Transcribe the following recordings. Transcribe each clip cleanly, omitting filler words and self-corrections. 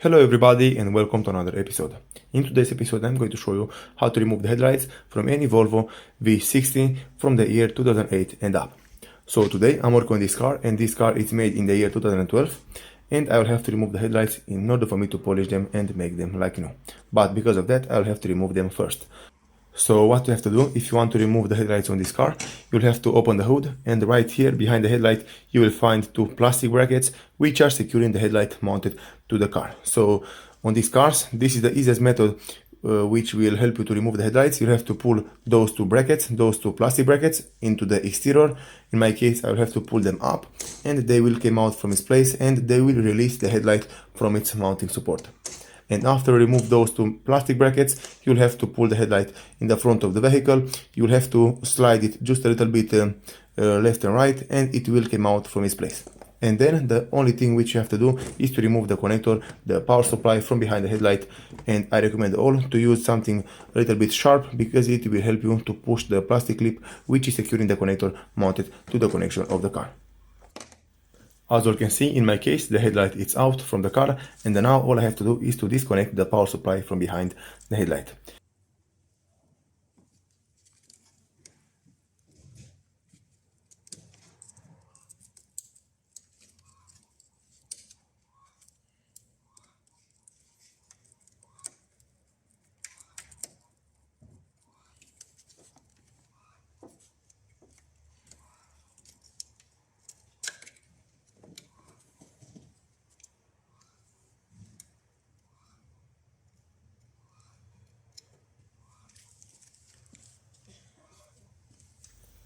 Hello everybody and welcome to another episode. In today's episode I'm going to show you how to remove the headlights from any Volvo V60 from the year 2008 and up. So today I'm working on this car, and this car is made in the year 2012, and I will have to remove the headlights in order for me to polish them and make them like new. But because of that I'll have to remove them first. So what you have to do, if you want to remove the headlights on this car, you'll have to open the hood, and right here behind the headlight you will find two plastic brackets which are securing the headlight mounted to the car. So on these cars, this is the easiest method which will help you to remove the headlights. You have to pull those two brackets, those two plastic brackets, into the exterior. In my case I will have to pull them up, and they will come out from its place and they will release the headlight from its mounting support. And after remove those two plastic brackets, you'll have to pull the headlight in the front of the vehicle. You'll have to slide it just a little bit left and right, and it will come out from its place. And then the only thing which you have to do is to remove the connector, the power supply, from behind the headlight. And I recommend all to use something a little bit sharp, because it will help you to push the plastic clip which is securing the connector mounted to the connection of the car. As you can see, in my case, the headlight is out from the car, and now all I have to do is to disconnect the power supply from behind the headlight.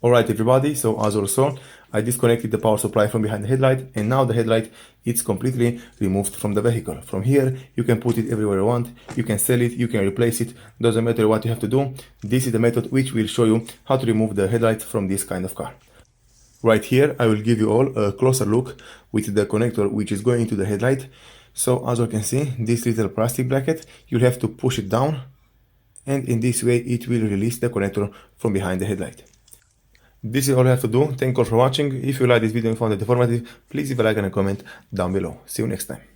Alright everybody, so as you saw, I disconnected the power supply from behind the headlight, and now the headlight is completely removed from the vehicle. From here you can put it everywhere you want, you can sell it, you can replace it, doesn't matter what you have to do. This is the method which will show you how to remove the headlight from this kind of car. Right here I will give you all a closer look with the connector which is going into the headlight. So as you can see, this little plastic bracket, you'll have to push it down, and in this way it will release the connector from behind the headlight. This is all I have to do. Thank you all for watching. If you like this video and found it informative, please leave a like and a comment down below. See you next time.